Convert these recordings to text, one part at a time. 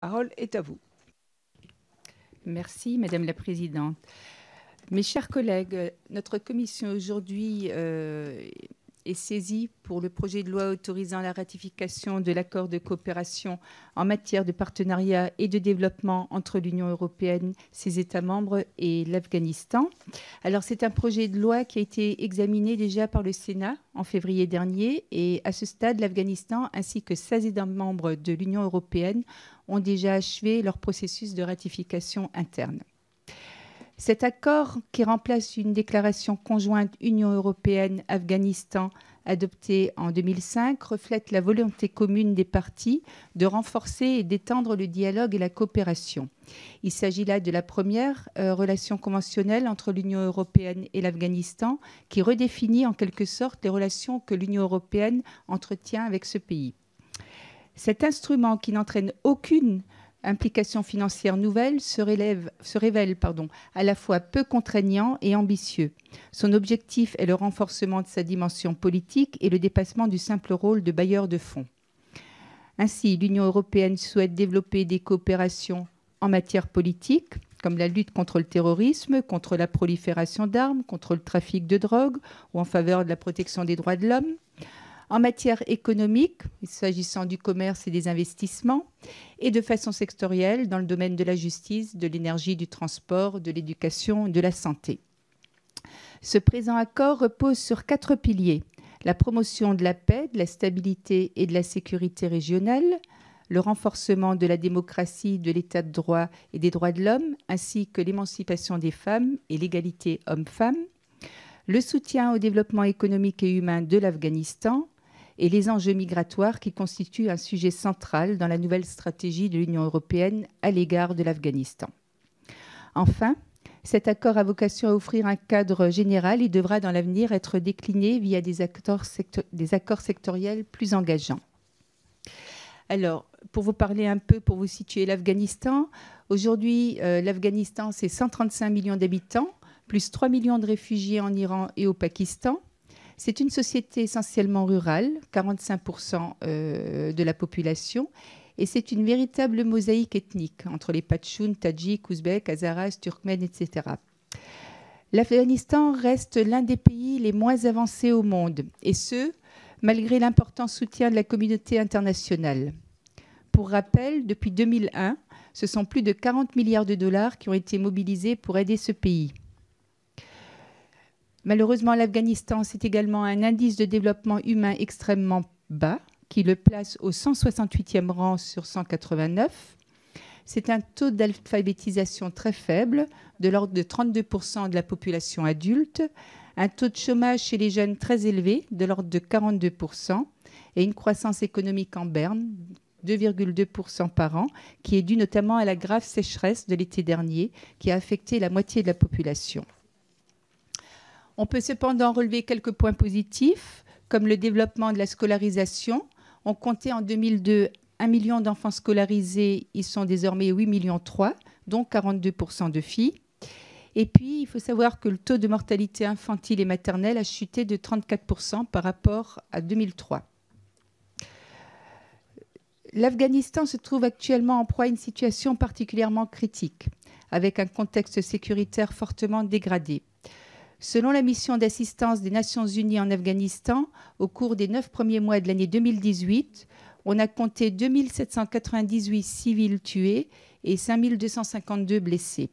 La parole est à vous. Merci, Madame la Présidente. Mes chers collègues, notre commission aujourd'hui est saisie pour le projet de loi autorisant la ratification de l'accord de coopération en matière de partenariat et de développement entre l'Union européenne, ses États membres et l'Afghanistan. Alors, c'est un projet de loi qui a été examiné déjà par le Sénat en février dernier et à ce stade, l'Afghanistan ainsi que 16 États membres de l'Union européenne ont déjà achevé leur processus de ratification interne. Cet accord, qui remplace une déclaration conjointe Union européenne-Afghanistan adoptée en 2005, reflète la volonté commune des parties de renforcer et d'étendre le dialogue et la coopération. Il s'agit là de la première relation conventionnelle entre l'Union européenne et l'Afghanistan qui redéfinit en quelque sorte les relations que l'Union européenne entretient avec ce pays. Cet instrument qui n'entraîne aucune implication financière nouvelle se révèle à la fois peu contraignant et ambitieux. Son objectif est le renforcement de sa dimension politique et le dépassement du simple rôle de bailleur de fonds. Ainsi, l'Union européenne souhaite développer des coopérations en matière politique, comme la lutte contre le terrorisme, contre la prolifération d'armes, contre le trafic de drogue ou en faveur de la protection des droits de l'homme. En matière économique, s'agissant du commerce et des investissements, et de façon sectorielle dans le domaine de la justice, de l'énergie, du transport, de l'éducation et de la santé. Ce présent accord repose sur 4 piliers: la promotion de la paix, de la stabilité et de la sécurité régionale, le renforcement de la démocratie, de l'état de droit et des droits de l'homme, ainsi que l'émancipation des femmes et l'égalité hommes-femmes, le soutien au développement économique et humain de l'Afghanistan, et les enjeux migratoires qui constituent un sujet central dans la nouvelle stratégie de l'Union européenne à l'égard de l'Afghanistan. Enfin, cet accord a vocation à offrir un cadre général et devra dans l'avenir être décliné via des accords sectoriels plus engageants. Alors, pour vous parler un peu, pour vous situer l'Afghanistan, aujourd'hui, l'Afghanistan, c'est 135 millions d'habitants, plus 3 millions de réfugiés en Iran et au Pakistan. C'est une société essentiellement rurale, 45% de la population, et c'est une véritable mosaïque ethnique entre les Pachtuns, Tadjiks, Ouzbeks, Hazaras, Turkmènes, etc. L'Afghanistan reste l'un des pays les moins avancés au monde, et ce, malgré l'important soutien de la communauté internationale. Pour rappel, depuis 2001, ce sont plus de 40 milliards de dollars qui ont été mobilisés pour aider ce pays. Malheureusement, l'Afghanistan, c'est également un indice de développement humain extrêmement bas, qui le place au 168e rang sur 189. C'est un taux d'alphabétisation très faible, de l'ordre de 32% de la population adulte, un taux de chômage chez les jeunes très élevé, de l'ordre de 42%, et une croissance économique en berne, 2,2% par an, qui est due notamment à la grave sécheresse de l'été dernier, qui a affecté la moitié de la population. On peut cependant relever quelques points positifs, comme le développement de la scolarisation. On comptait en 2002 1 million d'enfants scolarisés, ils sont désormais 8,3 millions, dont 42% de filles. Et puis, il faut savoir que le taux de mortalité infantile et maternelle a chuté de 34% par rapport à 2003. L'Afghanistan se trouve actuellement en proie à une situation particulièrement critique, avec un contexte sécuritaire fortement dégradé. Selon la mission d'assistance des Nations Unies en Afghanistan, au cours des 9 premiers mois de l'année 2018, on a compté 2798 civils tués et 5252 blessés.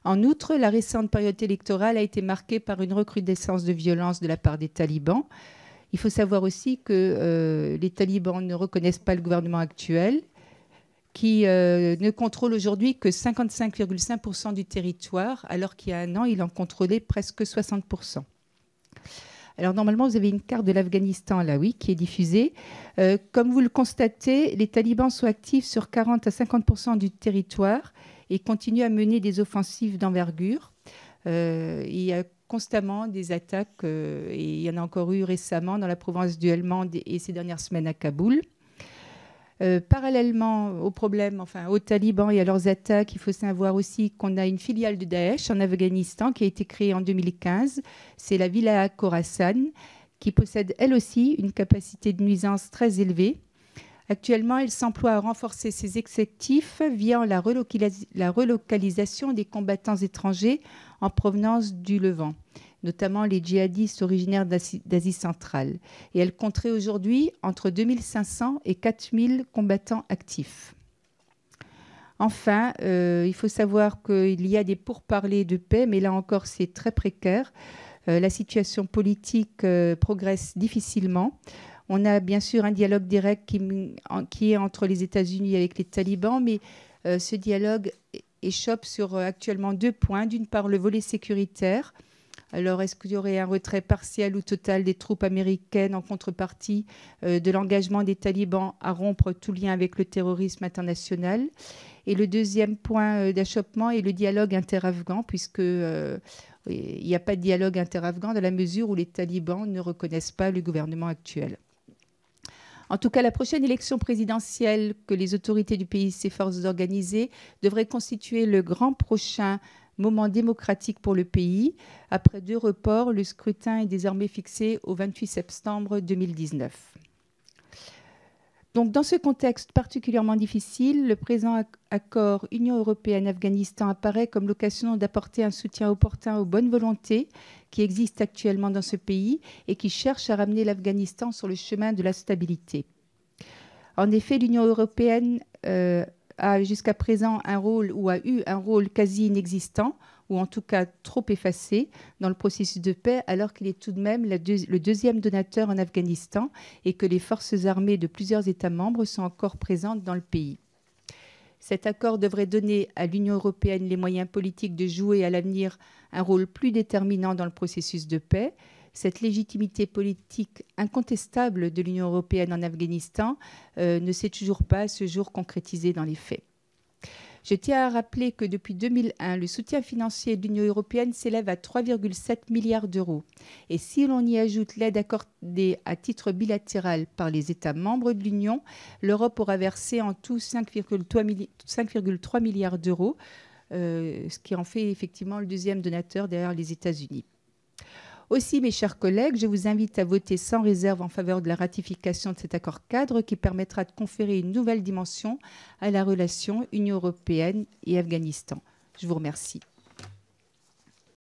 En outre, la récente période électorale a été marquée par une recrudescence de violence de la part des talibans. Il faut savoir aussi que les talibans ne reconnaissent pas le gouvernement actuel, qui ne contrôle aujourd'hui que 55,5% du territoire, alors qu'il y a un an, il en contrôlait presque 60%. Alors normalement, vous avez une carte de l'Afghanistan là, oui, qui est diffusée. Comme vous le constatez, les talibans sont actifs sur 40 à 50% du territoire et continuent à mener des offensives d'envergure. Il y a constamment des attaques, et il y en a encore eu récemment dans la province du Helmand et ces dernières semaines à Kaboul. Parallèlement aux problèmes, enfin aux talibans et à leurs attaques, il faut savoir aussi qu'on a une filiale de Daesh en Afghanistan qui a été créée en 2015. C'est la Wilaya Khorasan qui possède elle aussi une capacité de nuisance très élevée, Actuellement, elle s'emploie à renforcer ses effectifs via la relocalisation des combattants étrangers en provenance du Levant, notamment les djihadistes originaires d'Asie centrale. Et elle compterait aujourd'hui entre 2500 et 4000 combattants actifs. Enfin, il faut savoir qu'il y a des pourparlers de paix, mais là encore, c'est très précaire. La situation politique progresse difficilement. On a bien sûr un dialogue direct qui est entre les États-Unis avec les talibans, mais ce dialogue échoppe sur actuellement 2 points. D'une part, le volet sécuritaire. Alors, est-ce qu'il y aurait un retrait partiel ou total des troupes américaines en contrepartie de l'engagement des talibans à rompre tout lien avec le terrorisme international? Et le deuxième point d'achoppement est le dialogue interafghan, puisque il n'y a pas de dialogue interafghan dans la mesure où les talibans ne reconnaissent pas le gouvernement actuel. En tout cas, la prochaine élection présidentielle que les autorités du pays s'efforcent d'organiser devrait constituer le grand prochain moment démocratique pour le pays. Après 2 reports, le scrutin est désormais fixé au 28 septembre 2019. Donc, dans ce contexte particulièrement difficile, le présent accord Union européenne-Afghanistan apparaît comme l'occasion d'apporter un soutien opportun aux bonnes volontés qui existent actuellement dans ce pays et qui cherchent à ramener l'Afghanistan sur le chemin de la stabilité. En effet, l'Union européenne a jusqu'à présent eu un rôle quasi inexistant, ou en tout cas trop effacé, dans le processus de paix, alors qu'il est tout de même le 2e donateur en Afghanistan et que les forces armées de plusieurs États membres sont encore présentes dans le pays. Cet accord devrait donner à l'Union européenne les moyens politiques de jouer à l'avenir un rôle plus déterminant dans le processus de paix. Cette légitimité politique incontestable de l'Union européenne en Afghanistan ne s'est toujours pas à ce jour concrétisée dans les faits. Je tiens à rappeler que depuis 2001, le soutien financier de l'Union européenne s'élève à 3,7 milliards d'euros. Et si l'on y ajoute l'aide accordée à titre bilatéral par les États membres de l'Union, l'Europe aura versé en tout 5,3 milliards d'euros, ce qui en fait effectivement le 2e donateur derrière les États-Unis. Aussi, mes chers collègues, je vous invite à voter sans réserve en faveur de la ratification de cet accord cadre qui permettra de conférer une nouvelle dimension à la relation Union européenne et Afghanistan. Je vous remercie.